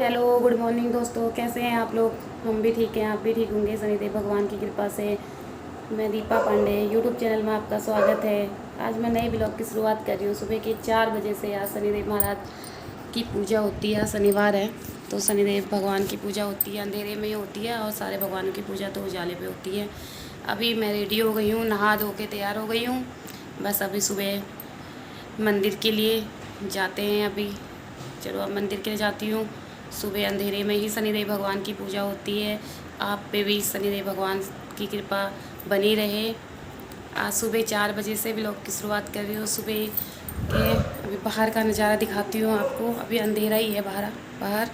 Hello good morning दोस्तों, कैसे हैं आप लोग। हम भी ठीक हैं, आप भी ठीक होंगे शनिदेव भगवान की कृपा से। मैं दीपा पांडे, यूट्यूब चैनल में आपका स्वागत है। आज मैं नए ब्लॉग की शुरुआत कर रही हूँ। सुबह के 4 बजे से आज शनिदेव महाराज की पूजा होती है। शनिवार है तो शनिदेव भगवान की पूजा होती है, अंधेरे में ही होती है, और सारे भगवानों की पूजा तो उजाले पे होती है। अभी मैं रेडी हो गई हूँ, नहा धो के तैयार हो गई हूँ। बस अभी सुबह मंदिर के लिए जाते हैं। अभी चलो अब मंदिर के लिए जाती हूँ। सुबह अंधेरे में ही शनिदेव भगवान की पूजा होती है। आप पे भी शनिदेव भगवान की कृपा बनी रहे। आज सुबह 4 बजे से व्लॉग की शुरुआत कर रही हूँ। सुबह के अभी बाहर का नज़ारा दिखाती हूँ आपको। अभी अंधेरा ही है बाहर।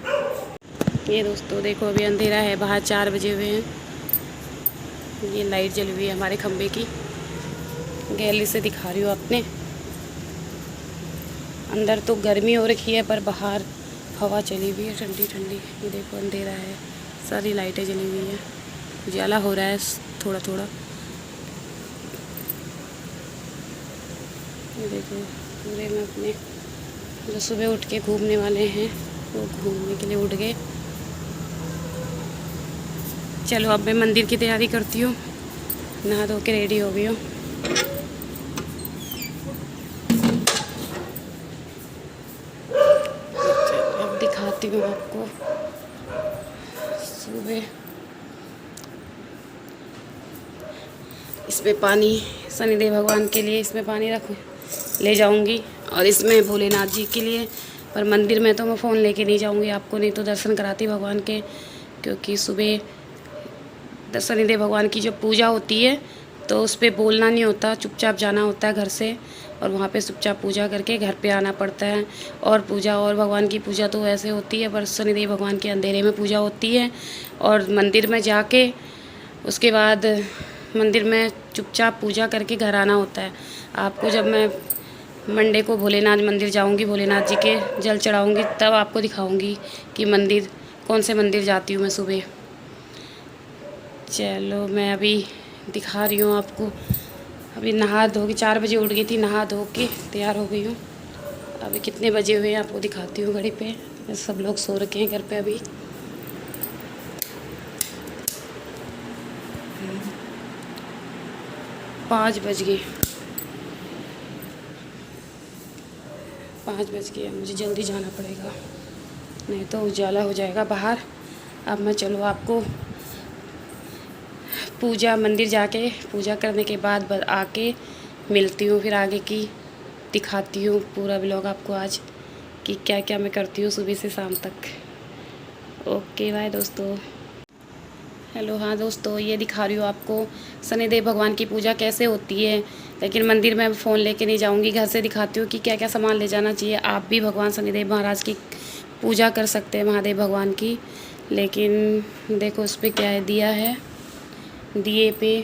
ये दोस्तों देखो, अभी अंधेरा है, बाहर 4 बजे हुए हैं। ये लाइट जली हुई है हमारे खंबे की, गैलरी से दिखा रही हूँ अपने। अंदर तो गर्मी हो रखी है, पर बाहर हवा चली हुई है ठंडी ठंडी। ये देखो अंधेरा है, सारी लाइटें जली हुई हैं, उजाला हो रहा है थोड़ा थोड़ा। ये देखो पूरे में अपने जो सुबह उठ के घूमने वाले हैं वो घूमने के लिए उठ गए। चलो अब मैं मंदिर की तैयारी करती हूँ। नहा धो के रेडी हो गई हूँ। अब दिखाती हूँ आपको सुबह। इसमें पानी शनिदेव भगवान के लिए इसमें पानी रख ले जाऊंगी, और इसमें भोलेनाथ जी के लिए। पर मंदिर में तो मैं फ़ोन लेके नहीं जाऊंगी आपको, नहीं तो दर्शन कराती भगवान के। क्योंकि सुबह शनिदेव भगवान की जो पूजा होती है तो उस पर बोलना नहीं होता, चुपचाप जाना होता है घर से, और वहाँ पे चुपचाप पूजा करके घर पे आना पड़ता है। और पूजा और भगवान की पूजा तो ऐसे होती है, पर शनिदेव भगवान के अंधेरे में पूजा होती है। और मंदिर में जाके उसके बाद मंदिर में चुपचाप पूजा करके घर आना होता है आपको। जब मैं मंडे को भोलेनाथ मंदिर जाऊंगी, भोलेनाथ जी के जल चढ़ाऊंगी, तब आपको दिखाऊंगी कि मंदिर कौन से मंदिर जाती हूँ मैं सुबह। चलो मैं अभी दिखा रही हूँ आपको। अभी नहा धो के 4 बजे उठ गई थी, नहा धो के तैयार हो गई हूँ। अभी कितने बजे हुए हैं आपको दिखाती हूँ घड़ी पे। सब लोग सो रखे हैं घर पे अभी। 5 बज गए, 5 बज गए। मुझे जल्दी जाना पड़ेगा, नहीं तो उजाला हो जाएगा बाहर। अब मैं चलो आपको पूजा मंदिर जाके पूजा करने के बाद आके मिलती हूँ, फिर आगे की दिखाती हूँ पूरा ब्लॉग आपको आज कि क्या क्या मैं करती हूँ सुबह से शाम तक। ओके बाय दोस्तों। हेलो हाँ दोस्तों, ये दिखा रही हूँ आपको शनिदेव भगवान की पूजा कैसे होती है। लेकिन मंदिर में फ़ोन लेके नहीं जाऊँगी, घर से दिखाती हूँ कि क्या क्या सामान ले जाना चाहिए। आप भी भगवान शनिदेव महाराज की पूजा कर सकते हैं, महादेव भगवान की। लेकिन देखो उस पर क्या है, दिया है, दिए पे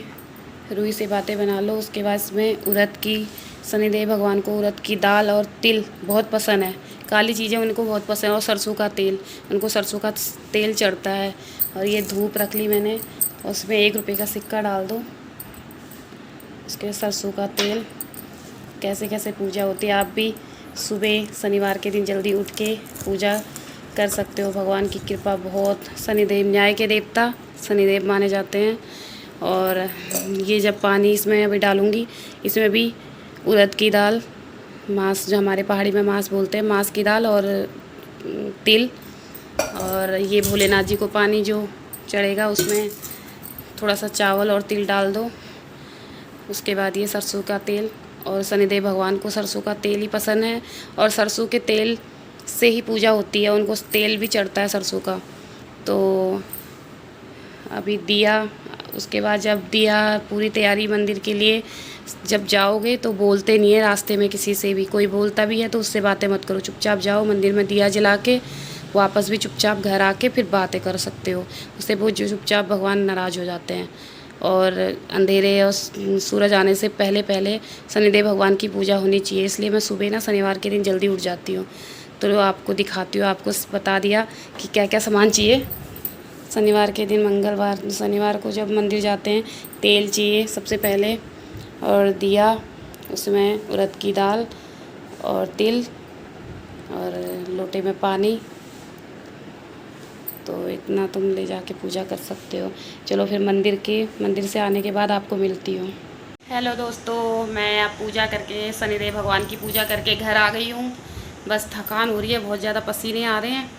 रुई से बातें बना लो। उसके बाद इसमें उड़द की, शनिदेव भगवान को उड़द की दाल और तिल बहुत पसंद है। काली चीज़ें उनको बहुत पसंद है, और सरसों का तेल, उनको सरसों का तेल चढ़ता है। और ये धूप रख ली मैंने, और उसमें 1 रुपये का सिक्का डाल दो। उसके सरसों का तेल। कैसे कैसे पूजा होती है। आप भी सुबह शनिवार के दिन जल्दी उठ के पूजा कर सकते हो। भगवान की कृपा बहुत, शनिदेव न्याय के देवता शनिदेव माने जाते हैं। और ये जब पानी इसमें अभी डालूँगी, इसमें भी उड़द की दाल, मांस, जो हमारे पहाड़ी में मांस बोलते हैं, मांस की दाल और तिल, और ये भोलेनाथ जी को पानी जो चढ़ेगा उसमें थोड़ा सा चावल और तिल डाल दो। उसके बाद ये सरसों का तेल, और शनिदेव भगवान को सरसों का तेल ही पसंद है, और सरसों के तेल से ही पूजा होती है, उनको तेल भी चढ़ता है सरसों का। तो अभी दिया, उसके बाद जब दिया पूरी तैयारी मंदिर के लिए, जब जाओगे तो बोलते नहीं है रास्ते में किसी से भी। कोई बोलता भी है तो उससे बातें मत करो, चुपचाप जाओ मंदिर में दिया जला के वापस भी चुपचाप घर आके फिर बातें कर सकते हो। उससे वो जो चुपचाप भगवान नाराज़ हो जाते हैं। और अंधेरे और सूरज आने से पहले पहले शनिदेव भगवान की पूजा होनी चाहिए। इसलिए मैं सुबह ना शनिवार के दिन जल्दी उठ जाती हूँ। तो आपको दिखाती हूँ, आपको बता दिया कि क्या क्या सामान चाहिए शनिवार के दिन। मंगलवार शनिवार को जब मंदिर जाते हैं, तेल चाहिए सबसे पहले, और दिया, उसमें उड़द की दाल और तिल, और लोटे में पानी, तो इतना तुम ले जाके पूजा कर सकते हो। चलो फिर मंदिर से आने के बाद आपको मिलती हूँ। हेलो दोस्तों, मैं अब पूजा करके शनिदेव भगवान की पूजा करके घर आ गई हूँ। बस थकान हो रही है, बहुत ज़्यादा पसीने आ रहे हैं।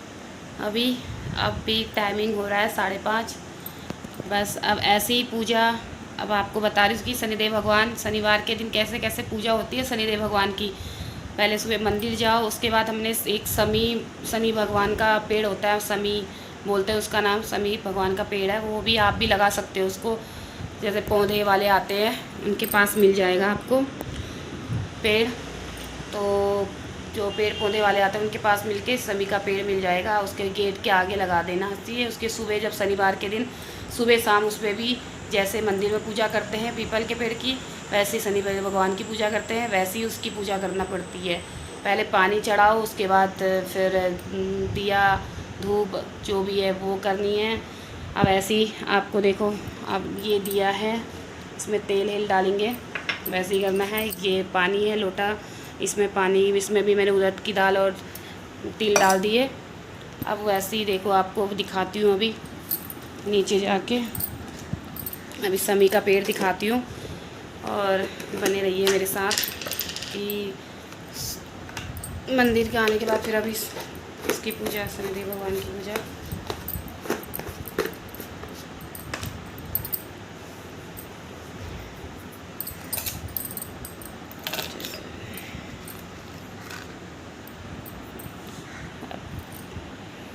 अब भी टाइमिंग हो रहा है 5:30। बस अब ऐसे ही पूजा अब आपको बता रही हूँ कि शनिदेव भगवान शनिवार के दिन कैसे कैसे पूजा होती है शनिदेव भगवान की। पहले सुबह मंदिर जाओ, उसके बाद हमने एक शनि भगवान का पेड़ होता है, शमी बोलते हैं उसका नाम, शनि भगवान का पेड़ है, वो भी आप भी लगा सकते हो उसको। जैसे पौधे वाले आते हैं उनके पास मिल जाएगा आपको पेड़, तो जो पेड़ पौधे वाले आते हैं उनके पास मिलके शमी का पेड़ मिल जाएगा, उसके गेट के आगे लगा देना चाहिए। उसके सुबह जब शनिवार के दिन सुबह शाम उस पर भी जैसे मंदिर में पूजा करते हैं पीपल के पेड़ की, वैसे ही शनि भगवान की पूजा करते हैं, वैसे ही उसकी पूजा करना पड़ती है। पहले पानी चढ़ाओ, उसके बाद फिर दिया धूप जो भी है वो करनी है। अब ऐसे ही आपको देखो, अब ये दिया है, इसमें तेल हेल डालेंगे, वैसे ही करना है। ये पानी है लोटा, इसमें पानी, इसमें भी मैंने उड़द की दाल और तिल डाल दिए। अब वैसे ही देखो आपको दिखाती हूँ, अभी नीचे जाके अभी शमी का पेड़ दिखाती हूँ, और बने रहिए मेरे साथ कि मंदिर के आने के बाद फिर अभी इसकी पूजा, शनिदेव भगवान की पूजा।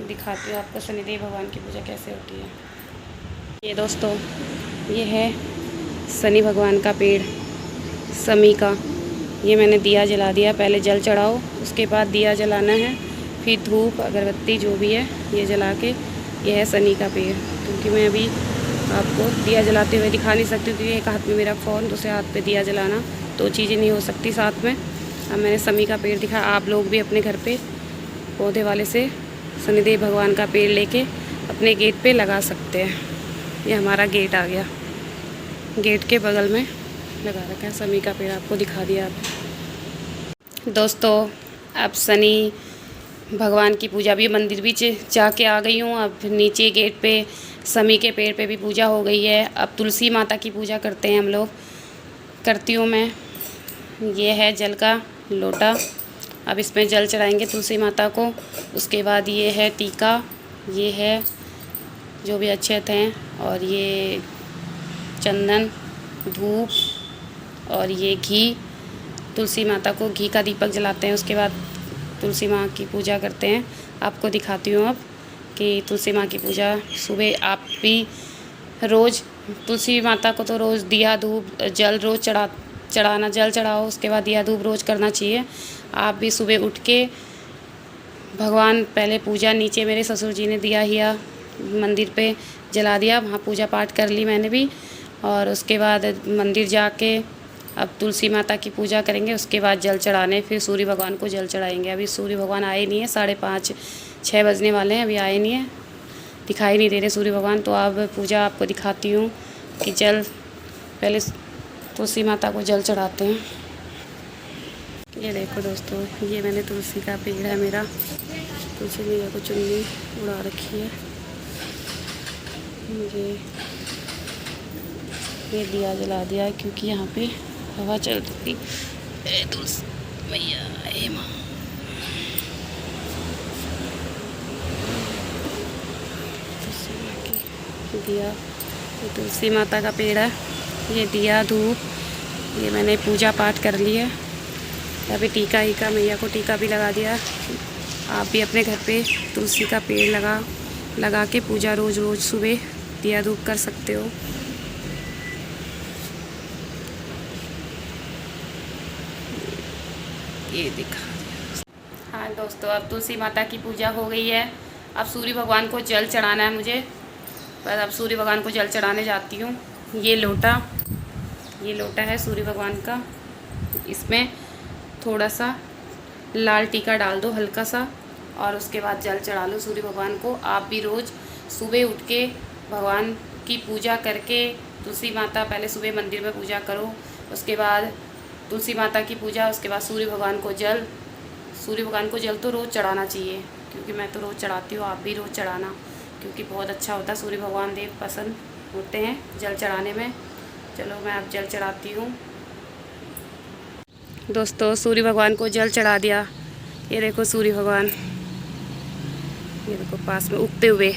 दिखाती हूँ आपको शनिदेव भगवान की पूजा कैसे होती है। ये दोस्तों, ये है शनि भगवान का पेड़ शमी का। ये मैंने दिया जला दिया, पहले जल चढ़ाओ, उसके बाद दिया जलाना है, फिर धूप अगरबत्ती जो भी है ये जला के। ये है शनि का पेड़, क्योंकि मैं अभी आपको दिया जलाते हुए दिखा नहीं सकती, क्योंकि एक हाथ में मेरा फ़ोन, दूसरे हाथ पे दिया जलाना, तो चीज़ें नहीं हो सकती साथ में। अब मैंने शमी का पेड़ दिखा, आप लोग भी अपने घर पे पौधे वाले से शनिदेव भगवान का पेड़ लेके अपने गेट पे लगा सकते हैं। ये हमारा गेट आ गया, गेट के बगल में लगा रखा है शमी का पेड़, आपको दिखा दिया। आप दोस्तों, अब शनि भगवान की पूजा भी मंदिर भी जाके आ गई हूँ। अब नीचे गेट पे शमी के पेड़ पे भी पूजा हो गई है। अब तुलसी माता की पूजा करते हैं हम लोग, करती हूँ मैं। ये है जल का लोटा, अब इसमें जल चढ़ाएंगे तुलसी माता को। उसके बाद ये है टीका, ये है जो भी अक्षत हैं, और ये चंदन, धूप, और ये घी। तुलसी माता को घी का दीपक जलाते हैं, उसके बाद तुलसी माँ की पूजा करते हैं। आपको दिखाती हूँ अब कि तुलसी माँ की पूजा सुबह आप भी रोज़, तुलसी माता को तो रोज़ दिया धूप जल रोज़ चढ़ाना, जल चढ़ाओ, उसके बाद दिया धूप रोज़ करना चाहिए। आप भी सुबह उठ के भगवान पहले पूजा, नीचे मेरे ससुर जी ने दिया हिया मंदिर पे जला दिया, वहाँ पूजा पाठ कर ली मैंने भी। और उसके बाद मंदिर जाके अब तुलसी माता की पूजा करेंगे, उसके बाद जल चढ़ाने, फिर सूर्य भगवान को जल चढ़ाएंगे। अभी सूर्य भगवान आए नहीं है, 5:30-6 बजने वाले हैं, अभी आए नहीं है, दिखाई नहीं दे रहे सूर्य भगवान। तो अब पूजा आपको दिखाती हूँ कि जल पहले तुलसी माता को जल चढ़ाते हैं। ये देखो दोस्तों, ये मैंने तुलसी का पेड़ है मेरा, तुलसी मैया को चुन्नी उड़ा रखी है। ये दिया जला दिया क्योंकि यहाँ पे हवा चल रही है। तुलसी मैया हे माँ, दिया, ये तुलसी माता का पेड़ है, ये दिया धूप, ये मैंने पूजा पाठ कर लिया। अभी टीका ही का, मैया को टीका भी लगा दिया। आप भी अपने घर पे तुलसी का पेड़ लगा के पूजा रोज़ सुबह दिया धूप कर सकते हो। ये दिखा दिया। हाँ दोस्तों, अब तुलसी माता की पूजा हो गई है। अब सूर्य भगवान को जल चढ़ाना है मुझे, बस अब सूर्य भगवान को जल चढ़ाने जाती हूँ। ये लोटा है सूर्य भगवान का, इसमें थोड़ा सा लाल टीका डाल दो हल्का सा, और उसके बाद जल चढ़ा लो सूर्य भगवान को। आप भी रोज़ सुबह उठ के भगवान की पूजा करके, तुलसी माता पहले सुबह मंदिर में पूजा करो, उसके बाद तुलसी माता की पूजा, उसके बाद सूर्य भगवान को जल तो रोज़ चढ़ाना चाहिए, क्योंकि मैं तो रोज़ चढ़ाती हूँ, आप भी रोज़ चढ़ाना, क्योंकि बहुत अच्छा होता है, सूर्य भगवान देव पसंद होते हैं जल चढ़ाने में। चलो मैं अब जल चढ़ाती हूँ। दोस्तों सूर्य भगवान को जल चढ़ा दिया। ये देखो सूर्य भगवान, ये देखो पास में उगते हुए।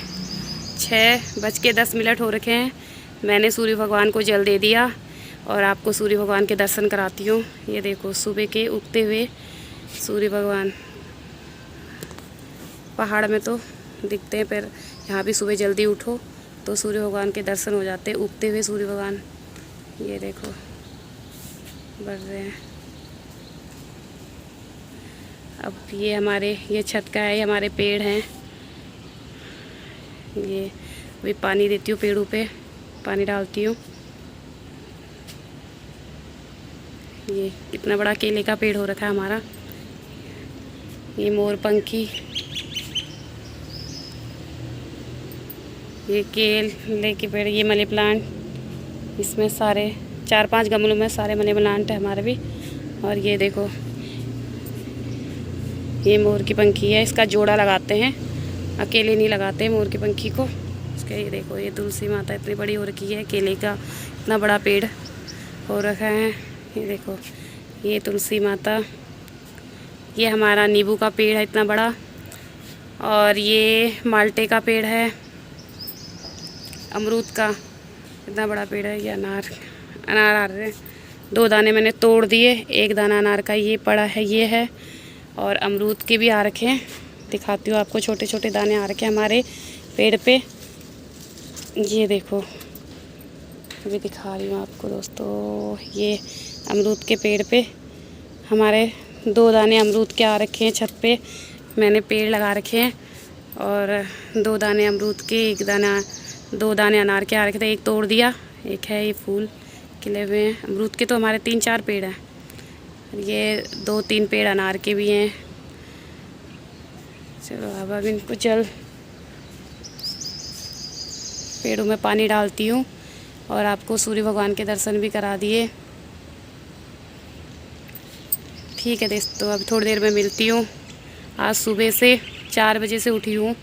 6:10 हो रखे हैं। मैंने सूर्य भगवान को जल दे दिया और आपको सूर्य भगवान के दर्शन कराती हूँ। ये देखो सुबह के उगते हुए सूर्य भगवान। पहाड़ में तो दिखते हैं, पर यहाँ भी सुबह जल्दी उठो तो सूर्य भगवान के दर्शन हो जाते हैं, उगते हुए सूर्य भगवान। ये देखो बढ़ रहे हैं। अब ये हमारे ये छत का है, ये हमारे पेड़ हैं। ये अभी पानी देती हूँ, पेड़ों पे पानी डालती हूँ। ये कितना बड़ा केले का पेड़ हो रखा है हमारा। ये मोरपंखी, ये केले के पेड़, ये मनी प्लांट, इसमें सारे 4-5 गमलों में सारे मनी प्लांट है हमारे भी। और ये देखो ये मोर की पंखी है, इसका जोड़ा लगाते हैं, अकेले नहीं लगाते मोर की पंखी को। इसका ये देखो ये तुलसी माता इतनी बड़ी हो रखी है, केले का इतना बड़ा पेड़ हो रखा है। ये देखो ये तुलसी माता, ये हमारा नींबू का पेड़ है इतना बड़ा, और ये माल्टे का पेड़ है, अमरूद का इतना बड़ा पेड़ है। ये अनार आ रहे हैं। 2 दाने मैंने तोड़ दिए, 1 दाना अनार का ये पड़ा है, ये है। और अमरूद के भी आ रखे हैं, दिखाती हूँ आपको। छोटे छोटे दाने आ रखे हैं हमारे पेड़ पे। ये देखो अभी दिखा रही हूँ आपको दोस्तों। ये अमरूद के पेड़ पे हमारे 2 दाने अमरूद के आ रखे हैं। छत पे मैंने पेड़ लगा रखे हैं और 2 दाने अमरूद के, 2 दाने अनार के आ रखे थे, 1 तोड़ दिया, 1 है ये फूल खिले हुए हैं। अमरूद के तो हमारे 3-4 पेड़ हैं। ये 2-3 पेड़ अनार के भी हैं। चलो अब इनको पेड़ों में पानी डालती हूँ और आपको सूर्य भगवान के दर्शन भी करा दिए। ठीक है दोस्तों, अब थोड़ी देर में मिलती हूँ। आज सुबह से 4 बजे से उठी हूँ।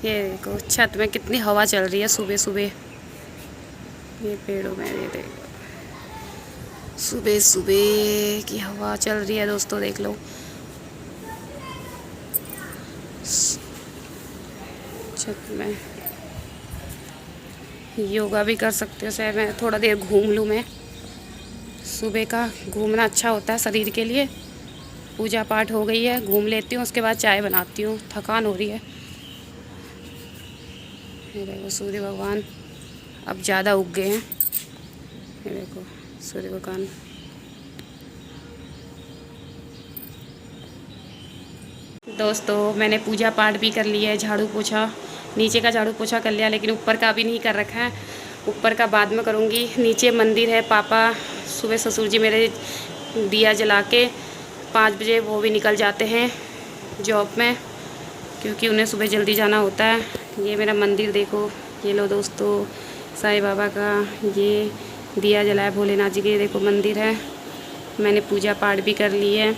ये देखो छत में कितनी हवा चल रही है सुबह सुबह, ये पेड़ों में। ये देखो सुबह सुबह की हवा चल रही है दोस्तों, देख लो। छत में योगा भी कर सकते हो। शायद मैं थोड़ा देर घूम लूँ। मैं सुबह का घूमना अच्छा होता है शरीर के लिए। पूजा पाठ हो गई है, घूम लेती हूँ, उसके बाद चाय बनाती हूँ, थकान हो रही है। ये देखो सूर्य भगवान अब ज़्यादा उग गए हैं। ये देखो सूर्य भगवान। दोस्तों मैंने पूजा पाठ भी कर लिया है, झाड़ू पोछा, नीचे का झाड़ू पोछा कर लिया, लेकिन ऊपर का अभी नहीं कर रखा है। ऊपर का बाद में करूँगी। नीचे मंदिर है। पापा सुबह ससुर जी मेरे दिया जला के 5 बजे वो भी निकल जाते हैं जॉब में, क्योंकि उन्हें सुबह जल्दी जाना होता है। ये मेरा मंदिर देखो, ये लो दोस्तों साईं बाबा का ये दिया जलाया, भोलेनाथ जी के। देखो मंदिर है। मैंने पूजा पाठ भी कर ली है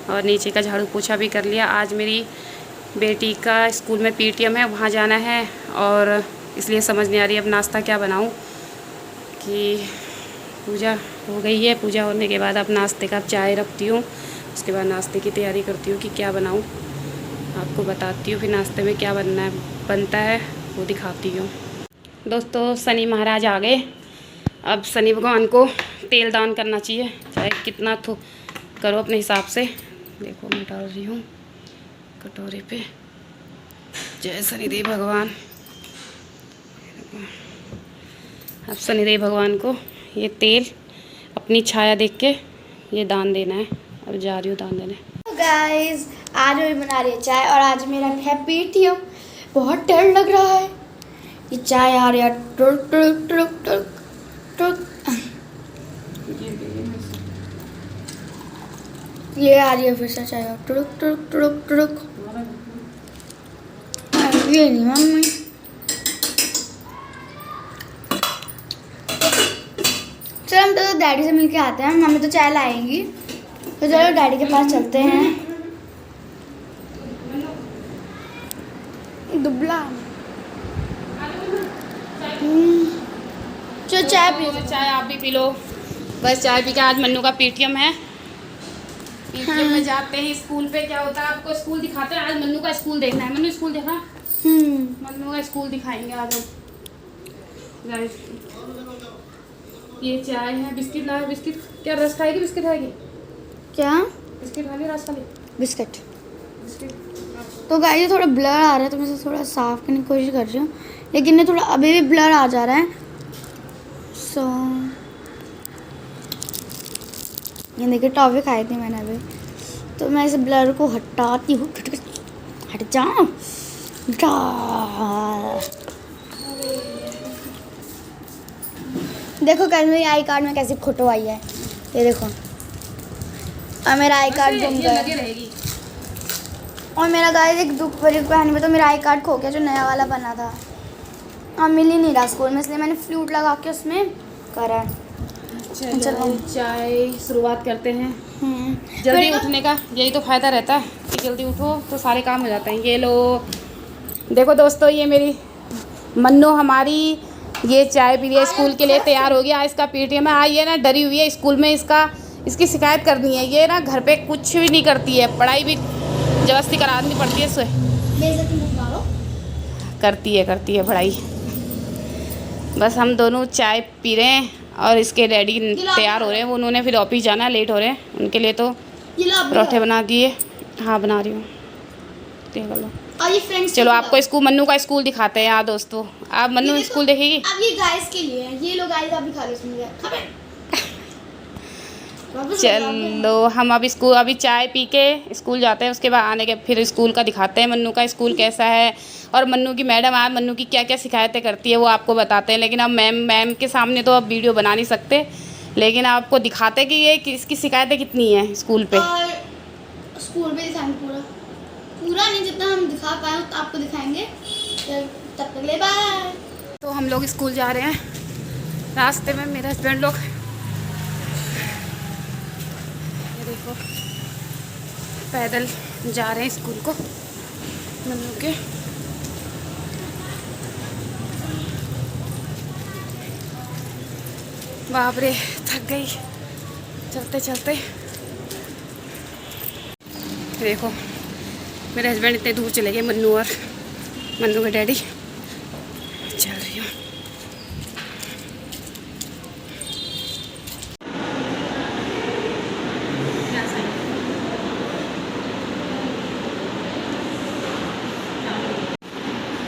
और नीचे का झाड़ू पोछा भी कर लिया। आज मेरी बेटी का स्कूल में पीटीएम है, वहाँ जाना है, और इसलिए समझ नहीं आ रही अब नाश्ता क्या बनाऊँ। कि पूजा हो गई है, पूजा होने के बाद अब नाश्ते का चाय रखती हूँ, उसके बाद नाश्ते की तैयारी करती हूँ कि क्या बनाऊँ, आपको बताती हूँ। फिर नाश्ते में क्या बनता है वो दिखाती हूँ। दोस्तों शनि महाराज आ गए। अब शनि भगवान को तेल दान करना चाहिए, चाहे कितना तो करो अपने हिसाब से। देखो मैं डाल रही हूँ कटोरे पे। जय शनिदेव भगवान। अब शनिदेव भगवान को ये तेल अपनी छाया देख के ये दान देना है। अब जा रही हूँ दान देने। गाइस आज मैं बना रही है चाय, और आज मेरा है पीटीएम। बहुत डर लग रहा है। ये चाय आ रही है टुक टुक टुक टुक टुक, ये आ रही है फिर से चाय टुक टुक टुक टुक। ये नहीं मम्मी, चलो हम तो डैडी से मिलके आते हैं। मम्मी तो चाय लाएंगी, तो चलो डैडी के पास चलते हैं। दुबला। चलो चाय पी। चाय आप भी पी लो। बस चाय पी के आज मन्नू का पेटीएम है। पेटीएम में जाते हैं स्कूल पे। क्या होता है आपको स्कूल दिखाते हैं। आज मन्नू का स्कूल देखना है। मन्नू स्कूल देखा। मन्नू का स्कूल दिखाएंगे आज हम। गाइस ये चाय है। बिस्किट लाए। बिस्किट क्या रस खाएगी? बिस्किट खाएगी क्या? बिस्किट खा ली? रस खा ली? बिस्किट। बिस्किट। तो गाइस ये थोड़ा ब्लर आ रहा है तो मैं इसे थोड़ा साफ करने की कोशिश कर रही हूँ, लेकिन ये थोड़ा अभी भी ब्लर आ जा रहा है। सो ये देखिए टॉफी खाई थी मैंने अभी, तो मैं इस ब्लर को हटाती हूँ। हट जाओ। देखो गाइस मेरी आई कार्ड में कैसी फोटो आई है, ये देखो। और मेरा आई कार्ड गुम गया। और मेरा गाइस एक दुख भरी कहानी में तो मेरा आई कार्ड खो गया जो नया वाला बना था, और मिल ही नहीं रहा स्कूल में, इसलिए मैंने फ्लूट लगा के उसमें करा है। चलो चाय शुरुआत करते हैं। जल्दी उठने का यही तो फ़ायदा रहता है कि जल्दी उठो तो सारे काम हो जाते हैं। ये लो देखो दोस्तों, ये मेरी मन्नू हमारी ये चाय पी लिया, स्कूल के लिए तैयार हो गया। आज इसका पेटीएम है। ये ना डरी हुई है स्कूल में, इसकी शिकायत करनी है। ये ना घर पे कुछ भी नहीं करती है, पढ़ाई भी जबरदस्ती करानी पड़ती है इसे। करती है पढ़ाई। बस हम दोनों चाय पी रहे हैं और इसके डैडी तैयार हो रहे हैं। वो उन्होंने फिर ऑफिस जाना, लेट हो रहे हैं उनके लिए, तो पराठे बना दिए। हाँ बना रही हूँ, देख लो। चलो आपको स्कूल मन्नू का स्कूल दिखाते हैं। यार दोस्तों आप मन्नू स्कूल देखेगी। अब ये गाइस के लिए है, ये लो गाइस आप भी खा लो इसमें। चलो हम अभी चाय पी के स्कूल जाते हैं। उसके बाद आने के फिर स्कूल का दिखाते हैं मन्नू का स्कूल कैसा है, और मन्नू की मैडम आज मन्नू की क्या क्या शिकायतें करती है वो आपको बताते हैं। लेकिन अब मैम के सामने तो अब वीडियो बना नहीं सकते, लेकिन आपको दिखाते हैं कि ये इसकी शिकायतें कितनी हैं स्कूल पे। और स्कूल पे दिखाएंगे पूरा नहीं, जितना हम दिखा पाए तो आपको दिखाएंगे। तब तक ले बाय। तो हम लोग स्कूल जा रहे हैं। रास्ते में मेरे हस्बैंड लोग देखो पैदल जा रहे हैं स्कूल को मन्नू के। बाप रे थक गई चलते चलते। देखो मेरे हस्बैंड इतने दूर चले गए, मन्नू और मन्नू के डैडी। चल रही हूँ।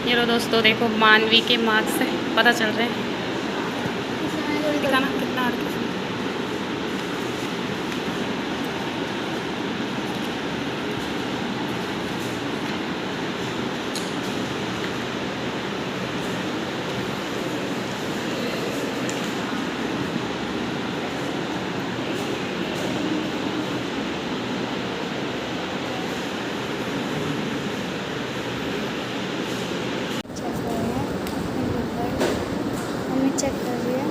ये लो दोस्तों, देखो मानवी के मार्क्स से पता चल रहे हैं। दिखाना कितना आ रहा है। चेक कर रही है।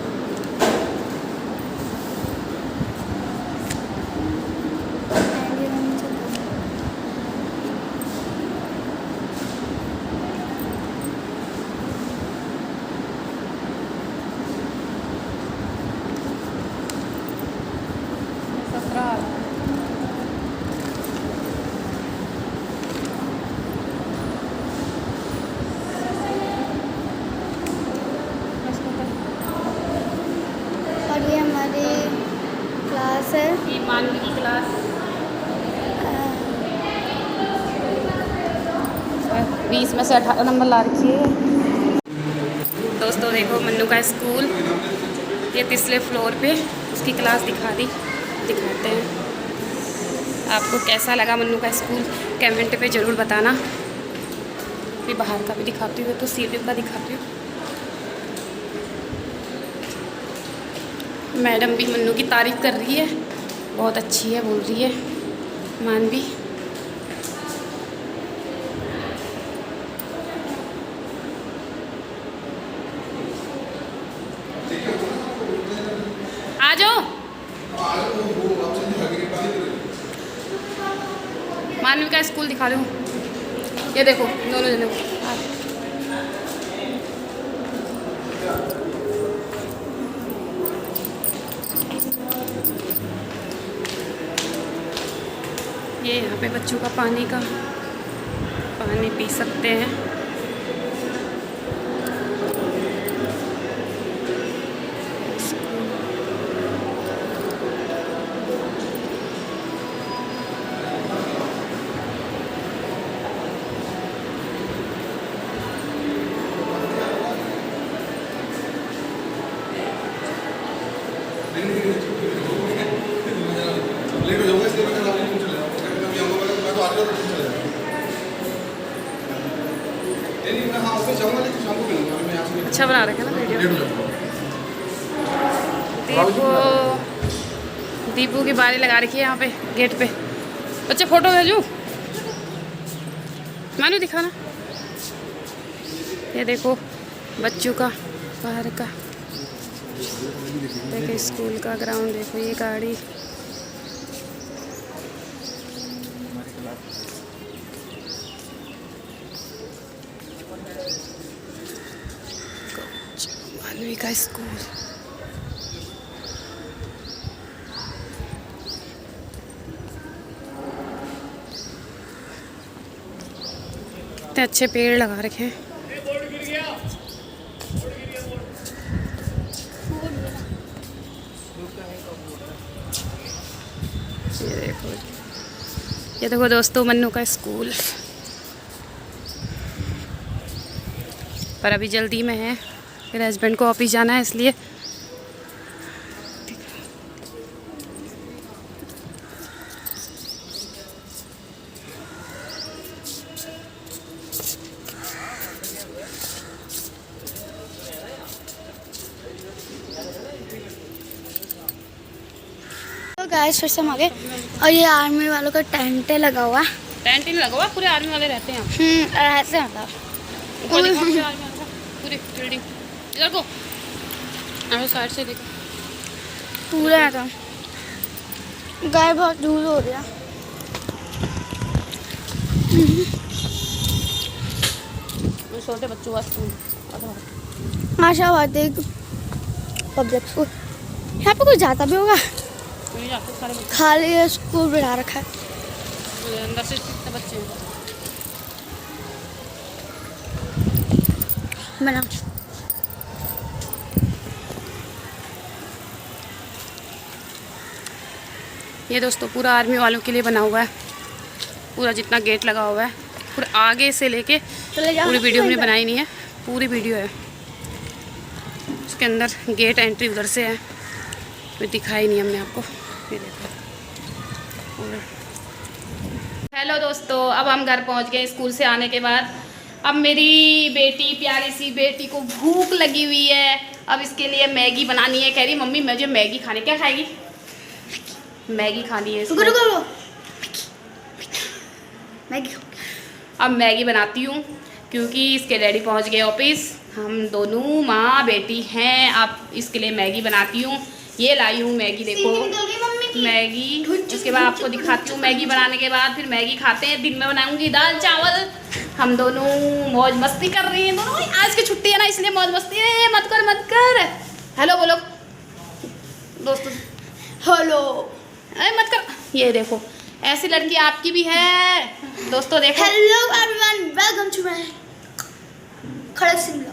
और ये हमारी क्लास है, ये मानवी की क्लास 20 में से 18 नंबर ला रखी है। दोस्तों देखो मन्नू का स्कूल, ये तीसरे फ्लोर पे उसकी क्लास दिखाते हैं। आपको कैसा लगा मन्नू का स्कूल कमेंट पे ज़रूर बताना। फिर बाहर का भी दिखाती हूँ, तो सीढ़ी का दिखाती हूँ। मैडम भी मन्नू की तारीफ़ कर रही है, बहुत अच्छी है बोल रही है मानवी। आ जाओ मानवी का स्कूल दिखा रही हूँ। ये देखो दोनों जने ये यहाँ पे बच्चों का पानी पी सकते हैं। अच्छा बना रखा है ना वीडियो। दीपू की बारी लगा रखी है यहाँ पे गेट पे। बच्चे फोटो भेजूं? मानू दिखाना। ये देखो बच्चों का बाहर का, देखो स्कूल का ग्राउंड, देखो ये गाड़ी। मानवी का स्कूल। कितने अच्छे पेड़ लगा रखे हैं। ये देखो दोस्तों मन्नू का स्कूल। पर अभी जल्दी में है, मेरे हस्बैंड को ऑफिस जाना है इसलिए। तो गाइस फिर से हम आ गए और ये आर्मी वालों का टेंट लगा हुआ। टेंट नहीं लगा हुआ, पूरे आर्मी वाले रहते हैं। रहते हैं मतलब ऊपर देखो पूरे आर्मी वाले का, पूरी बिल्डिंग। इधर को साइड से देखो पूरा है। तो गाय बहुत दूर हो गया। छोटे बच्चों का स्कूल आशावादी पब्लिक स्कूल। यहाँ पे कोई जाता भी होगा? नहीं जाते, सारे बच्चे खाली ये स्कूल बना रखा है। अंदर से कितने बच्चे हैं। बना ये दोस्तों पूरा आर्मी वालों के लिए बना हुआ है। पूरा जितना गेट लगा हुआ है, पूरा आगे से लेके पूरी वीडियो हमने बनाई नहीं है, पूरी वीडियो है। उसके अंदर गेट एंट्री उधर से है, कोई दिखाई नहीं हमने आपको। ये देखो। हेलो दोस्तों, अब हम घर पहुंच गए स्कूल से आने के बाद। अब मेरी बेटी, प्यारी सी बेटी को भूख लगी हुई है। अब इसके लिए मैगी बनानी है। कह रही मम्मी मुझे मैगी खानी। क्या खाएगी? मैगी खानी है इसको। मैगी। अब मैगी बनाती हूँ क्योंकि इसके डैडी पहुँच गए ऑफिस। हम दोनों माँ बेटी हैं। अब इसके लिए मैगी बनाती हूँ। ये लाई हूँ मैगी, देखो मैगी। उसके बाद आपको दिखाती हूँ मैगी बनाने के बाद। फिर मैगी खाते हैं। दिन में बनाऊंगी दाल चावल। हम दोनों मौज मस्ती कर रही हैं दोनों। आज की छुट्टी है ना, इसलिए मौज मस्ती है। मत कर मत कर। हेलो बोलो दोस्तों। हेलो। अरे मत कर। ये देखो ऐसी लड़की आपकी भी है दोस्तों, देखो। Hello everyone, welcome to my Khadak Singh blog.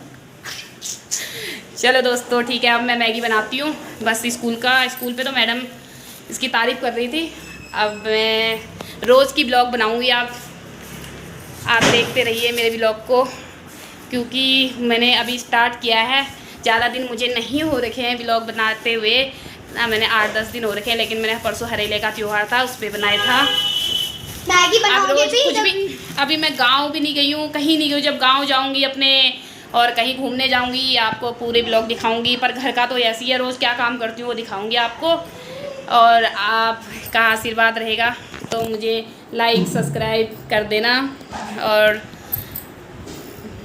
चलो दोस्तों ठीक है, अब मैं मैगी बनाती हूँ। बस स्कूल पे तो मैडम इसकी तारीफ़ कर रही थी। अब मैं रोज़ की ब्लॉग बनाऊँगी। आप देखते रहिए मेरे ब्लॉग को, क्योंकि मैंने अभी स्टार्ट किया है। ज़्यादा दिन मुझे नहीं हो रखे हैं ब्लॉग बनाते हुए ना, मैंने 8-10 दिन हो रखे हैं। लेकिन मैंने परसों हरेले का त्यौहार था, उस पर बनाया था मैगी। अब रोज कुछ भी। अभी मैं गांव भी नहीं गई हूँ, कहीं नहीं गई हूँ। जब गांव जाऊँगी अपने और कहीं घूमने जाऊँगी आपको पूरे ब्लॉग दिखाऊँगी। पर घर का तो ऐसी है, रोज़ क्या काम करती हूँ वो दिखाऊँगी आपको। और आपका आशीर्वाद रहेगा तो मुझे लाइक सब्सक्राइब कर देना। और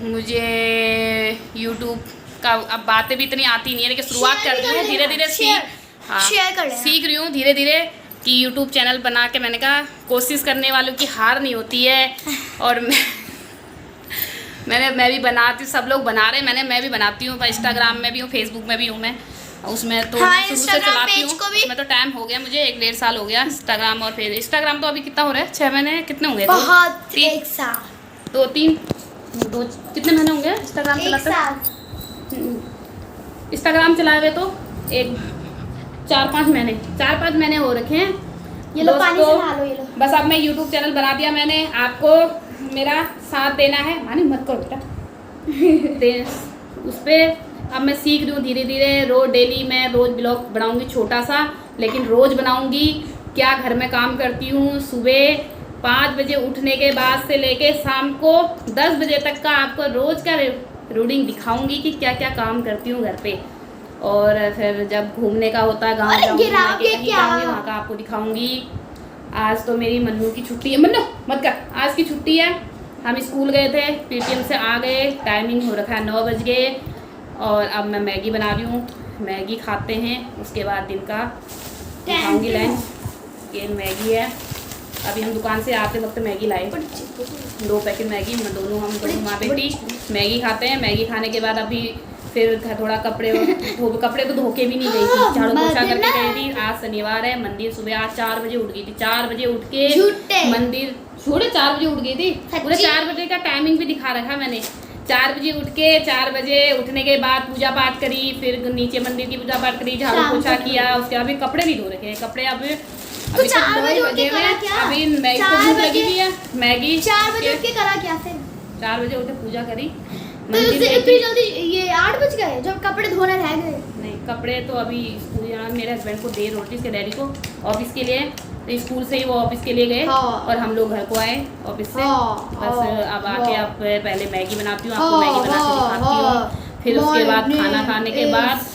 मुझे यूट्यूब का अब बातें भी इतनी आती नहीं है, लेकिन शुरुआत कर रही हूँ धीरे धीरे। सीख रही हूँ धीरे धीरे कि यूट्यूब चैनल बना के। मैंने कहा कोशिश करने वालों की हार नहीं होती है। और मैं भी बनाती हूँ, सब लोग बना रहे हैं, मैं भी बनाती हूँ, इंस्टाग्राम में भी हूँ, फेसबुक में भी हूँ मैं उसमें, तो हाँ, शुरू से इंस्टाग्राम चलाती पेज हूँ। को भी उसमें तो टाइम हो गया मुझे, 1-1.5 साल हो गया इंस्टाग्राम। और फिर इंस्टाग्राम तो अभी कितना हो रहा है, 6 महीने कितने होंगे? बहुत, 3 1 साल 2-3 2 कितने महीने होंगे इंस्टाग्राम 1 चलाते? साल इंस्टाग्राम चलाए हुए तो एक 4-5 महीने हो रखे हैं। ये लो पानी से दोस्तों, नहा लो, ये लो। बस अब मैं यूट्यूब चैनल बना दिया मैंने, आपको मेरा साथ देना है। मानी मत करो बेटा उस पर अब मैं सीख रही हूँ धीरे धीरे। डेली मैं रोज ब्लॉग बनाऊंगी, छोटा सा लेकिन रोज बनाऊंगी। क्या घर में काम करती हूँ, सुबह 5 बजे उठने के बाद से लेके शाम को 10 बजे तक का आपको रोज का रूटीन दिखाऊंगी कि क्या क्या काम करती हूँ घर पे। और फिर जब घूमने का होता है, गाँव जाऊँगी, कहीं जाऊँगी, वहाँ का आपको दिखाऊंगी। आज तो मेरी मन्नू की छुट्टी है, मन्नू मत कर, आज की छुट्टी है। हम स्कूल गए थे, पीटीएम से आ गए, टाइमिंग हो रखा है 9 बज गए। और अब मैं मैगी बना रही हूँ, मैगी खाते हैं, उसके बाद दिन का दिखाऊंगी लंच। ये मैगी है, अभी हम दुकान से आते वक्त मैगी लाए, 2 पैकेट मैगी, हम दोनों माँ बेटी मैगी खाते हैं। मैगी खाने के बाद अभी फिर थोड़ा कपड़े तो धो के भी नहीं गई थी, झाड़ू पोछा करके गई थी। आज शनिवार है, मंदिर सुबह आज 4 बजे उठ गई थी, 4 बजे उठ के मंदिर 4 बजे उठ गई थी, पूरे 4 बजे का टाइमिंग भी दिखा रखा मैंने। 4 बजे उठ के 4 बजे उठने के बाद पूजा पाठ करी, फिर नीचे मंदिर की पूजा पाठ करी, झाड़ू पोछा किया, उसके अभी कपड़े भी धो रखे हैं। कपड़े अभी 4 बजे उठ के करा क्या? अभी मैगी तो भूख लगी हुई है, मैगी 4 बजे उठ के करा क्या फिर? 4 बजे उठ के पूजा करी, तो इतनी जल्दी ये 8 बज गए जब कपड़े धोने रह गए? नहीं, कपड़े तो अभी स्कूल जाना, मेरे हस्बैंड को देर होती है, इसके डैडी को ऑफिस के लिए, तो स्कूल से ही वो ऑफिस के लिए गए। और हम लोग घर को आए ऑफिस से। बस अब आके अब पहले मैगी बनाती हूँ, आपको मैगी बना के दिखाती हूँ। फिर उसके बाद खाना खाने के बाद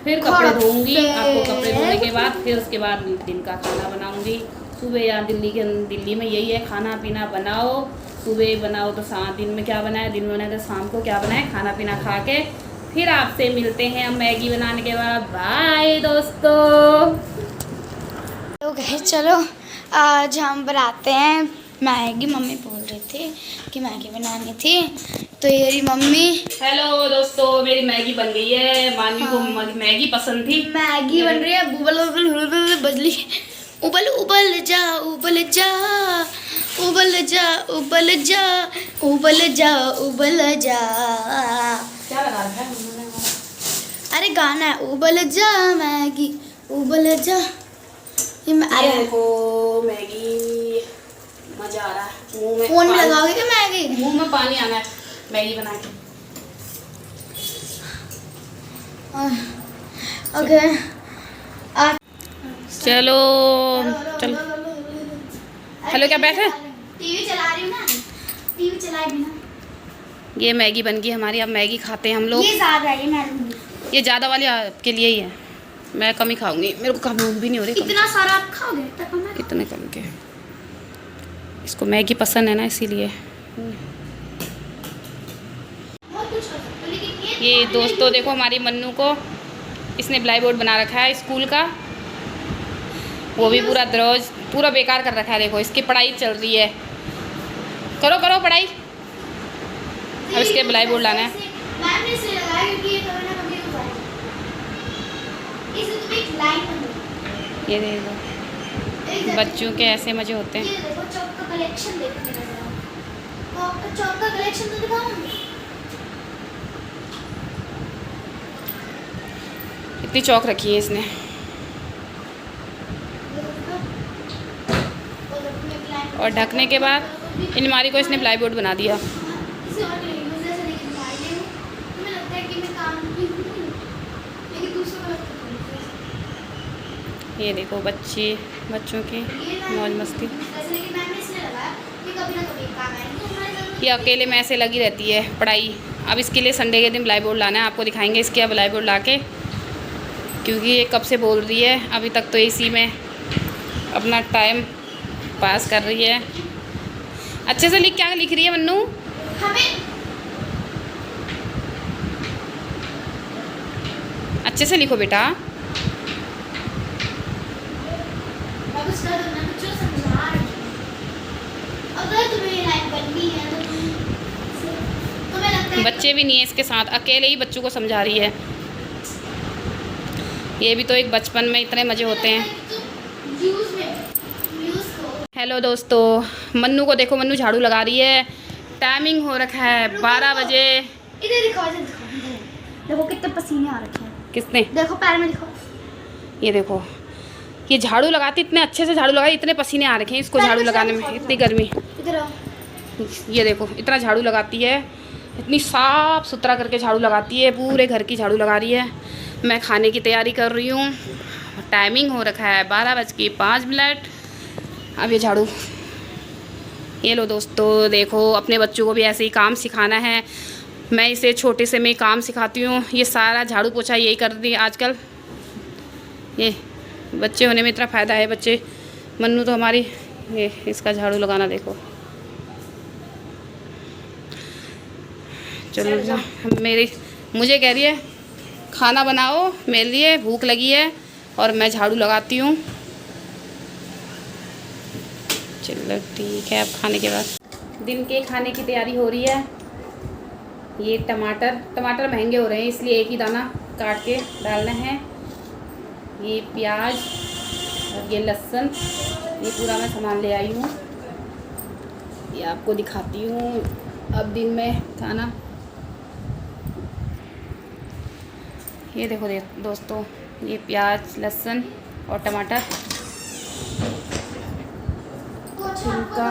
फिर कपड़े धोऊंगी, आपको कपड़े धोने के बाद फिर उसके बाद दिन का खाना बनाऊंगी। सुबह या दिल्ली में यही है, खाना पीना बनाओ, सुबह बनाओ तो दिन में क्या बनाए, दिन में बनाए तो शाम को क्या बनाए, खाना पीना खा के फिर आपसे मिलते हैं हम मैगी बनाने के बाद। बाय दोस्तों। तो चलो आज हम बनाते हैं मैगी। मम्मी बोल रही थी कि मैगी बनानी थी, तो ये रही मम्मी। हेलो दोस्तों, मेरी मैगी बन गई है। मानी को मैगी पसंद थी, मैगी बन रही है। बजली उबल उबल जा उबल जा उबल जा उबल जा उबल जा उबल जा। क्या लगा रखा है? अरे गाना है, उबल जा मैगी उबल जा। अरे देखो मैगी, मजा आ रहा है मुंह में। फोन में लगाओगे क्या मैगी? मुंह में पानी आना है मैगी बना के। ओके चलो चलो। हेलो, क्या बैठे? टीवी चला रही हूँ ना, टीवी चलाए बिना। ये मैगी बन गई हमारी, अब मैगी खाते हैं हम लोग। ये ज़्यादा है, ये मैं लूँगी। ये ज़्यादा वाली आपके लिए ही है, मैं कम ही खाऊंगी, मेरे को कम भूख भी नहीं हो रही। इतना सारा आप खाओगे तब मैं कितने कम के, इसको मैगी पसंद है ना इसीलिए। बहुत कुछ कर सकते हो, लेकिन ये दोस्तों देखो हमारी मन्नू को, इसने ब्लाई बोर्ड बना रखा है स्कूल का, वो भी पूरा दरोज पूरा बेकार कर रखा है। देखो इसकी पढ़ाई चल रही है, करो करो पढ़ाई। अब इसके ब्लाई बोर्ड लाना है। मैम ने इसे लगाया क्योंकि ये कभी ना कभी होगा। इसे तो एक लाइन बन ये देखो बच्चों के ऐसे मजे होते हैं। ये देखो चौक का कलेक्शन देखने नजर आओ। तो आपका चौक का कलेक्शन तो दिखाऊंगी। इतनी चौक रखी है इसने। और ढकने के बाद इन अलमारी को इसने प्लाई बोर्ड बना दिया। ये देखो बच्चों की मौज मस्ती। ये अकेले में ऐसे लगी रहती है पढ़ाई। अब इसके लिए संडे के दिन ब्लाई बोर्ड लाना है, आपको दिखाएंगे इसके अब ब्लाई बोर्ड ला के, क्योंकि ये कब से बोल रही है, अभी तक तो इसी में अपना टाइम पास कर रही है। अच्छे से लिख, क्या लिख रही है मन्नू? अच्छे से लिखो बेटा। अगर तुम्हें ये लाइन बननी है तो मैं बच्चे भी नहीं है इसके साथ, अकेले ही बच्चों को समझा रही है। ये भी तो एक बचपन में इतने मज़े होते हैं। हेलो दोस्तों, मन्नू को देखो, मन्नू झाड़ू लगा रही है। टाइमिंग हो रखा है 12 बजे। इधर दिखाओ, इधर दिखाओ, देखो कितने पसीने आ रखे हैं। किसने? देखो पैर में दिखाओ। ये देखो, ये झाड़ू लगाती, इतने अच्छे से झाड़ू लगाती, इतने पसीने आ रखे हैं इसको झाड़ू लगाने में, इतनी गर्मी। इधर आओ। ये देखो, इतना झाड़ू लगाती है, इतनी साफ सुथरा करके झाड़ू लगाती है, पूरे घर की झाड़ू लगा रही है। मैं खाने की तैयारी कर रही हूँ। टाइमिंग हो रखा है 12:05। अब ये झाड़ू, ये लो दोस्तों, देखो अपने बच्चों को भी ऐसे ही काम सिखाना है। मैं इसे छोटे से मैं काम सिखाती हूँ। ये सारा झाड़ू पोछा यही कर रही है आजकल। ये बच्चे होने में इतना फ़ायदा है। बच्चे, मन्नू तो हमारी, ये इसका झाड़ू लगाना देखो। चलो, मुझे कह रही है खाना बनाओ मेरे लिए, भूख लगी है, और मैं झाड़ू लगाती हूँ। चलो ठीक है। अब खाने के बाद दिन के खाने की तैयारी हो रही है। ये टमाटर महंगे हो रहे हैं, इसलिए एक ही दाना काट के डालना है। ये प्याज और ये लहसुन, ये पूरा मैं सामान ले आई हूँ। ये आपको दिखाती हूँ अब दिन में खाना। ये देखो दोस्तों, ये प्याज, लहसुन और टमाटर, इनका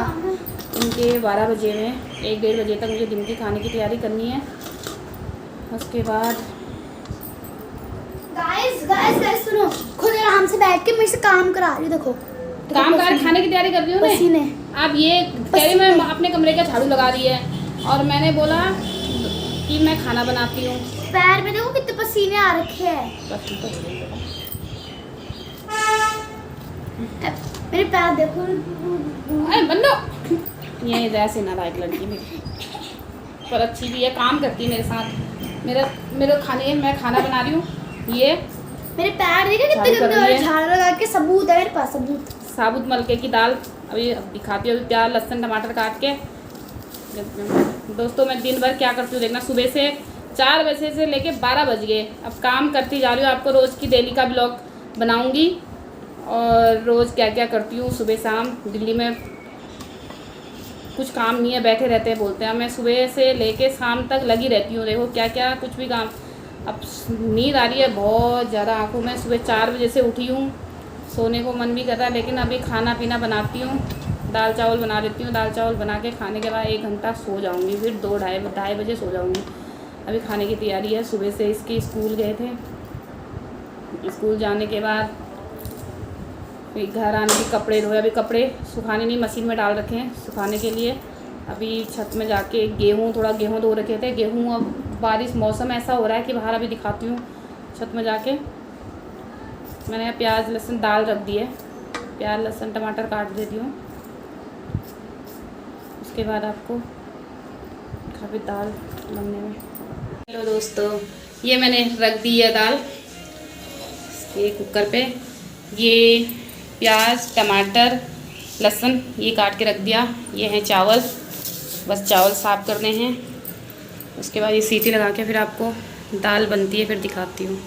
इनके 12 बजे में 1-1:30 बजे तक मुझे दिन की खाने की तैयारी करनी है। उसके बाद गाइस सुनो, खुद आराम से बैठ के मेरे से काम करा रही हो। देखो काम कर, खाने की तैयारी कर रही हूँ पसीने। अब ये कह रही मैं अपने कमरे का झाड़ू लगा रही है, और मैंने बोला कि मैं खाना बनाती हूँ। पैर में देखो कितने पसीने आ रखे हैं। मेरे पैर देखो। अरे बंदो, ये जैसे ना लायक लड़की मेरी, पर अच्छी भी है, काम करती है मेरे साथ। मेरे खाने, मैं खाना बना रही हूँ। ये मेरे पैर देखो कितने गंदे हो रहे हैं। झाड़ू लगा के सबूत है मेरे पास, सबूत। साबुत मलके की दाल अभी दिखाती हूँ। प्याज, लहसुन, टमाटर काट के। दोस्तों, मैं दिन भर क्या करती हूँ देखना। सुबह से 4 बजे से लेके 12 बज गए। अब काम करती जा रही हूँ। आपको रोज़ की डेली का ब्लॉग बनाऊँगी, और रोज़ क्या क्या करती हूँ सुबह शाम। दिल्ली में कुछ काम नहीं है, बैठे रहते हैं, बोलते हैं। मैं सुबह से लेके शाम तक लगी रहती हूँ। देखो क्या क्या कुछ भी काम। अब नींद आ रही है बहुत ज़्यादा आंखों में। सुबह 4 बजे से उठी हूँ, सोने को मन भी कर रहा है, लेकिन अभी खाना पीना बनाती हूँ। दाल चावल बना लेती हूँ। दाल चावल बना के खाने के बाद 1 घंटा सो जाऊँगी, फिर 2-2:30 बजे सो जाऊँगी। अभी खाने की तैयारी है। सुबह से इसके स्कूल गए थे। स्कूल जाने के बाद फिर घर आने के कपड़े धोए। अभी कपड़े सुखाने नहीं, मशीन में डाल रखे हैं सुखाने के लिए। अभी छत में जाके थोड़ा गेहूँ धो रखे थे। गेहूँ, अब बारिश, मौसम ऐसा हो रहा है कि बाहर अभी दिखाती हूँ। छत में जाके मैंने प्याज, लहसुन, दाल रख दी है। प्याज, लहसुन, टमाटर काट देती हूँ। उसके बाद आपको काफ़ी दाल बनने में। हेलो दोस्तों, ये मैंने रख दी है दाल ये कुकर पे। ये प्याज, टमाटर, लहसुन ये काट के रख दिया। ये हैं चावल, बस चावल साफ़ करने हैं। उसके बाद ये सीटी लगा के फिर आपको दाल बनती है, फिर दिखाती हूँ।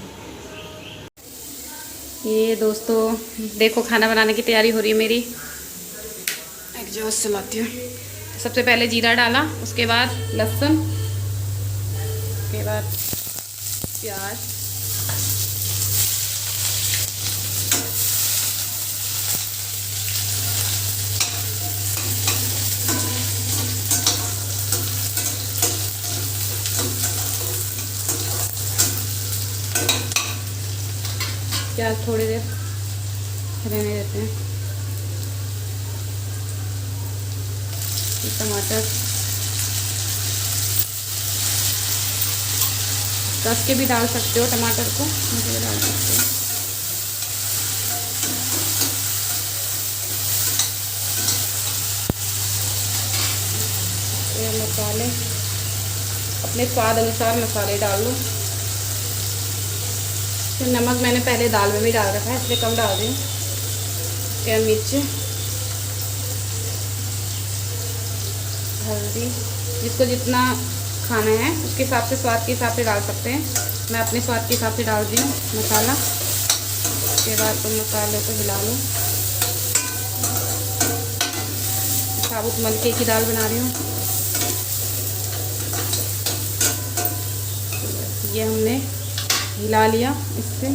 ये दोस्तों देखो, खाना बनाने की तैयारी हो रही है मेरी। एग्जॉस्ट चलाती हूँ। सबसे पहले जीरा डाला, उसके बाद लहसुन, उसके बाद प्याज, प्याज थोड़ी देर रहने देते हैं। टमाटर कस के भी डाल सकते हो, टमाटर को मुझे डाल सकते हो। ये मसाले अपने स्वाद अनुसार मसाले डाल लो। फिर नमक मैंने पहले दाल में भी डाल रखा है, इसलिए कम डाल रही हूँ। फिर मिर्च, हल्दी, जिसको जितना खाना है उसके हिसाब से, स्वाद के हिसाब से डाल सकते हैं। मैं अपने स्वाद के हिसाब से डाल दी हूँ मसाला। उसके बाद तो मसाले को हिला लो। साबुत मलके की दाल बना रही हूँ। ये हमने हिला लिया इससे।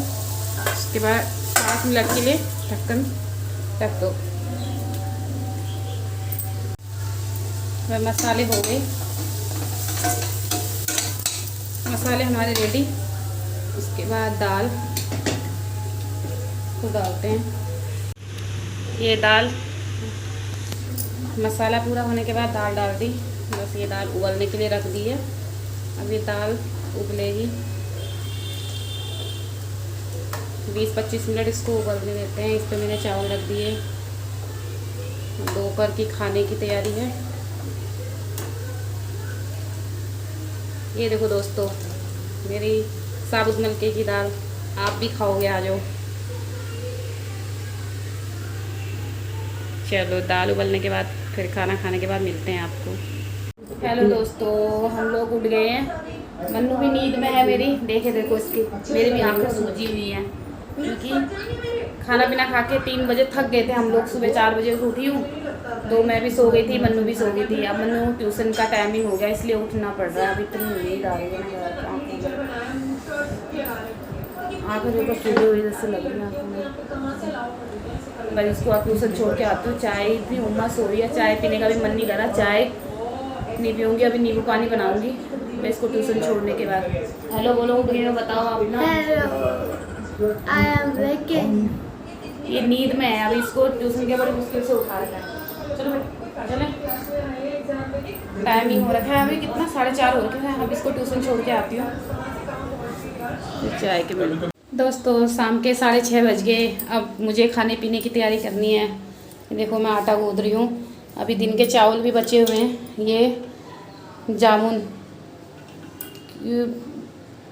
उसके बाद 5 मिनट के लिए ढक्कन रख दो। वह मसाले हो गए, मसाले हमारे रेडी। उसके बाद दाल को डालते हैं। ये दाल, मसाला पूरा होने के बाद दाल डाल दी। बस ये दाल उबलने के लिए रख दी है। अब ये दाल उबलेगी। 20-25 मिनट इसको उबलने देते हैं। इस पर मैंने चावल रख दिए। दोपहर की खाने की तैयारी है। ये देखो दोस्तों, मेरी साबुत मलके की दाल। आप भी खाओगे, आ जाओ। चलो, दाल उबलने के बाद फिर खाना खाने के बाद मिलते हैं आपको। हेलो दोस्तों, हम लोग उठ गए हैं। मन्नू भी नींद में है मेरी। देखे देखो इसकी, मेरी भी आंखें सूजी हुई हैं क्योंकि खाना पीना खा के 3 बजे थक गए थे हम लोग। सुबह 4 बजे उठी हूँ तो मैं भी सो गई थी, मन्नू भी सो गई थी। अब मन्नू ट्यूशन का टाइमिंग हो गया इसलिए उठना पड़ रहा है। अभी इतनी नींद आ रही है ना, आंखें जो सूजी हुई जैसे लग रही है। भाई इसको ट्यूशन छोड़ के आती हूँ। चाय भी उम्मा सो रही है, चाय पीने का भी मन नहीं कर रहा। चाय नहीं पीऊँगी, अभी नींबू पानी बनाऊँगी मैं इसको ट्यूशन छोड़ने के बाद। हेलो बोलो, उठ गई हो, बताओ आप ना। I am waking. ये नींद में है, अभी इसको ट्यूशन के बड़े मुश्किल से उठा रखा है। चलो चले, टाइमिंग हो रखा है अभी कितना, 4:30 हो रखे हैं। अब इसको ट्यूशन छोड़ के आती हूँ। चाय के मिल दोस्तों, शाम के 6:30 बज गए। अब मुझे खाने पीने की तैयारी करनी है। देखो मैं आटा गूंद रही हूँ। अभी दिन के चावल भी बचे हुए हैं। ये जामुन,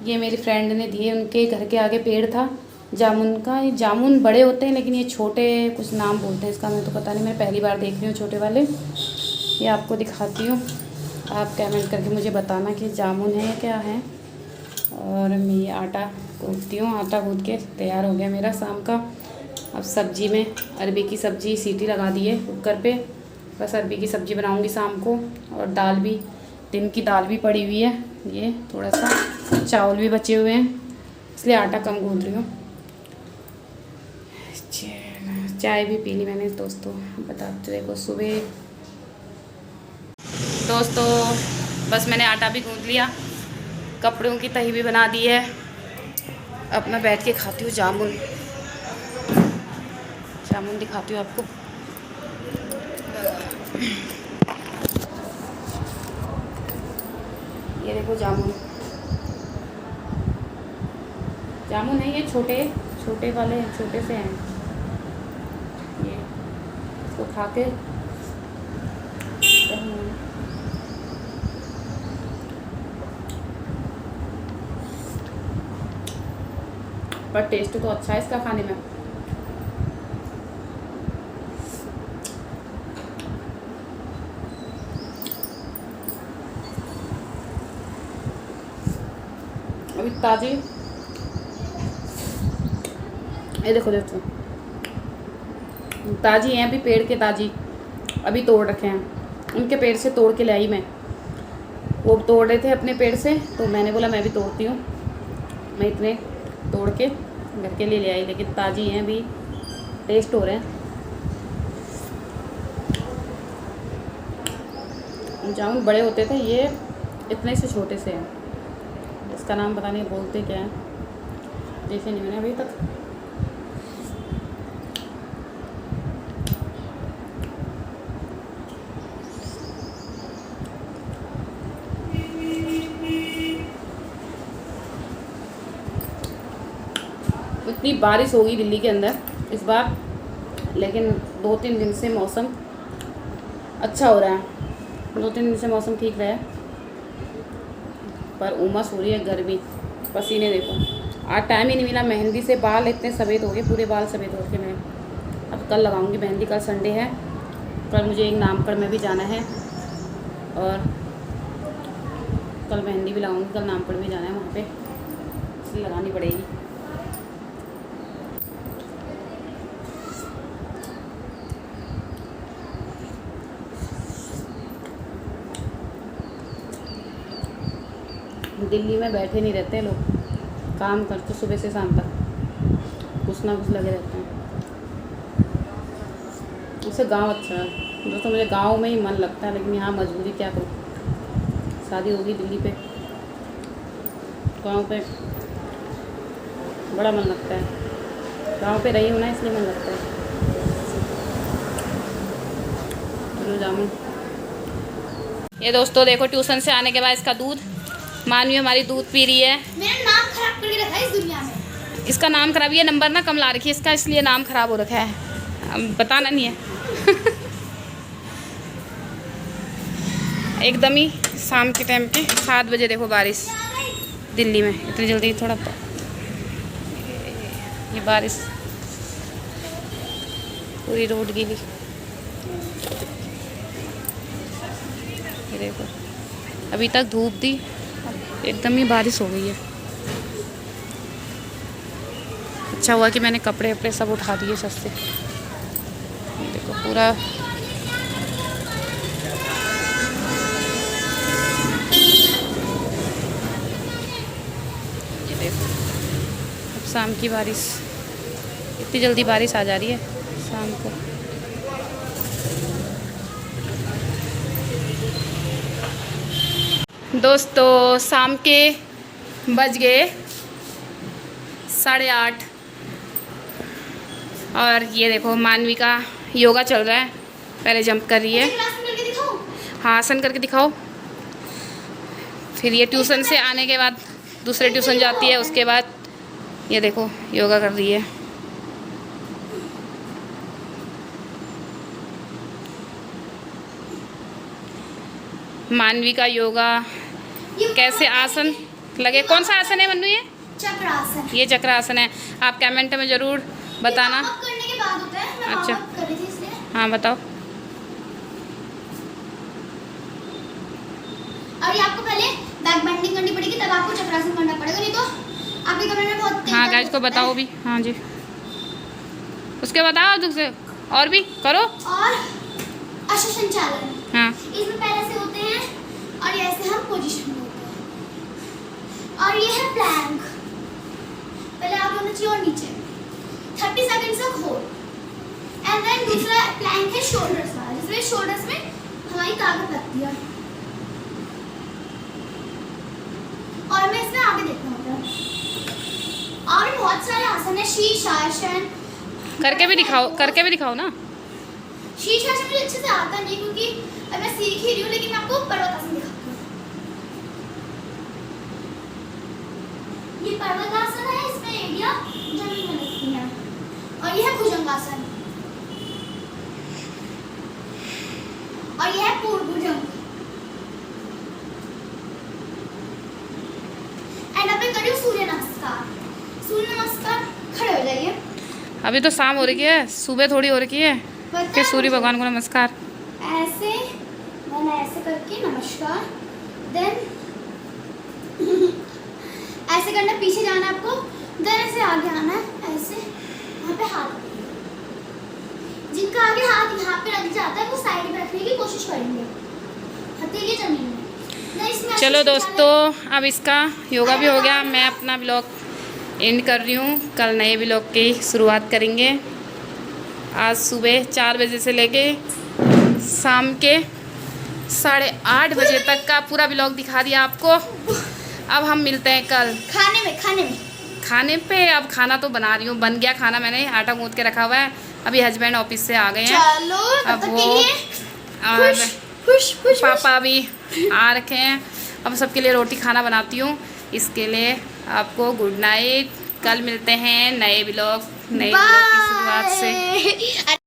ये मेरी फ्रेंड ने दिए। उनके घर के आगे पेड़ था जामुन का। ये जामुन बड़े होते हैं लेकिन ये छोटे, कुछ नाम बोलते हैं इसका, मैं तो पता नहीं। मैं पहली बार देख रही हूँ छोटे वाले। ये आपको दिखाती हूँ, आप कमेंट करके मुझे बताना कि जामुन है या क्या है। और मैं ये आटा गूंथती हूँ। आटा गूंथ के तैयार हो गया मेरा शाम का। अब सब्जी में अरबी की सब्जी सीटी लगा दी है कुकर पे। बस अरबी की सब्ज़ी बनाऊँगी शाम को। और दाल भी, दिन की दाल भी पड़ी हुई है। ये थोड़ा सा चावल भी बचे हुए हैं इसलिए आटा कम गूंथ रही हूँ। चाय भी पी ली मैंने दोस्तों, बताते देखो। सुबह दोस्तों बस मैंने आटा भी गूंथ लिया, कपड़ों की तही भी बना दी है। अब मैं बैठ के खाती हूँ जामुन। जामुन दिखाती हूँ आपको। ये देखो जामुन, जामुन है ये, छोटे छोटे वाले, छोटे से हैं ये। इसको खा के पर टेस्ट तो अच्छा है इसका खाने में। अभी ताज़ी, ये देखो दोस्तों, ताज़ी हैं अभी पेड़ के, ताज़ी अभी तोड़ रखे हैं। उनके पेड़ से तोड़ के लाई मैं। वो तोड़ रहे थे अपने पेड़ से तो मैंने बोला मैं भी तोड़ती हूँ। मैं इतने तोड़ के घर के लिए ले आई, लेकिन ताज़ी हैं अभी, टेस्ट हो रहे हैं। जामुन बड़े होते थे, ये इतने से छोटे से हैं। इसका नाम पता नहीं बोलते क्या है, देखे नहीं मैंने अभी तक। इतनी बारिश होगी दिल्ली के अंदर इस बार, लेकिन 2-3 दिन से मौसम अच्छा हो रहा है। 2-3 दिन से मौसम ठीक रहा है, पर उमस हो रही है, गर्मी, पसीने देखो। आज टाइम ही नहीं मिला। मेहंदी से बाल इतने सफ़ेद हो गए, पूरे बाल सफ़ेद हो गए मेरे। अब कल लगाऊंगी मेहंदी, कल संडे है। कल मुझे एक नामकरण में भी जाना है और कल मेहंदी भी लगाऊंगी, कल नामपड़ में जाना है, वहाँ पे इसलिए लगानी पड़ेगी। दिल्ली में बैठे नहीं रहते लोग, काम करते सुबह से शाम तक, कुछ ना कुछ लगे रहते हैं। उससे गांव अच्छा है दोस्तों, मुझे गांव में ही मन लगता है, लेकिन यहाँ मजबूरी क्या करूँ, शादी होगी दिल्ली पे, गांव पे बड़ा मन लगता है, गांव पे रही हूँ ना इसलिए मन लगता है। चलो जामुन। ये दोस्तों देखो, ट्यूशन से आने के बाद इसका दूध, मानवी हमारी दूध पी रही है। मेरा नाम खराब करके रखा है इस दुनिया में। इसका नाम खराब, ये नंबर ना कम ला रखी है इसका, इसलिए नाम खराब हो रखा है, अब बताना नहीं है। एकदम ही शाम के टाइम पे 7 बजे देखो बारिश दिल्ली में, इतनी जल्दी थोड़ा ये बारिश, पूरी रोड गीली। ये देखो अभी तक धूप थी, एकदम ही बारिश हो गई है। अच्छा हुआ कि मैंने कपड़े वपड़े सब उठा दिए सस्ते। देखो पूरा ये देखो, अब शाम की बारिश, इतनी जल्दी बारिश आ जा रही है शाम को। दोस्तों शाम के बज गए 8:30 और ये देखो मानवी का योगा चल रहा है, पहले जंप कर रही है। हाँ आसन करके दिखाओ। फिर ये ट्यूशन से आने के बाद दूसरे ट्यूशन जाती है, उसके बाद ये देखो योगा कर रही है। मानवी का योगा कैसे आसन लगे, कौन सा आसन है मन्नू ये? चक्रासन। ये चक्रासन है। आप कमेंट में ज़रूर बताना। करने के बाद होता है, मैं अच्छा। कर रही थी इसलिए। हाँ बताओ। और ये आपको पहले बैक बेंडिंग करनी पड़ेगी, तब आपको चक्रासन करना पड़ेगा, नहीं तो आपके कमरे में बहुत तेज हाँ दर्द गाइस को होता है। बताओ भी। हाँ जी उसके बताओ दूसरे और भी करो। और अश्व संचालन, हाँ इसमें पहले से होते हैं और ये ऐसे हम पोजीशन में होते हैं। और ये है प्लैंक, पहले आप होना चाहिए और नीचे 30 सेकंड्स तक होल्ड। एंड देन दूसरा प्लैंक है शोल्डर्स वाला, जिसमें शोल्डर्स में हमारी ताकत लगती है। और मैं इसमें आगे देखना होता है। और बहुत सारे आसन है, शीर्षासन। करके भी दिखाओ, करके भी दिखाओ ना। शीर्षासन मुझे अच्छे से आता नहीं क्योंकि अब मैं सीख ही रही हूँ, लेकिन मैं आपको पर्वतासन दिखाती हूँ। ये पर्वतासन है, इसमें एड़ियाँ जमीन में लगती हैं। और ये है भुजंगासन। और ये है पूर्व भुजंग। एंड अब मैं कर रही हूँ सूर्य नमस्कार। सूर्य नमस्कार, खड़े हो जाइए। अभी तो शाम हो रही है, सुबह थोड़ी हो रही है, फिर सूर्य भगवान को नमस्कार। ऐसे मैंने ऐसे करके नमस्कार, देन ऐसे करना, पीछे जाना है आपको, देन ऐसे आगे आना है, ऐसे वहाँ पे हाथ। जिनका आगे हाथ यहाँ पे रख जाता है वो साइड पे रखने की कोशिश करेंगे, हथेली जमीन में। चलो दोस्तों अब इसका योगा भी हो गया, मैं अपना ब्लॉग एंड कर रही हूँ। कल नए ब्लॉग की शुरुआत करेंगे। आज सुबह 4 बजे से लेके शाम के 8:30 बजे तक का पूरा ब्लॉग दिखा दिया आपको। अब हम मिलते हैं कल खाने पे। अब खाना तो बना रही हूँ, बन गया खाना, मैंने आटा गूंथ के रखा हुआ है। अभी हस्बैंड ऑफिस से आ गए हैं, चलो अब वो और पापा भी आ रखे हैं। अब सबके लिए रोटी खाना बनाती हूँ। इसके लिए आपको गुड नाइट। कल मिलते हैं नए ब्लॉग की शुरुआत से।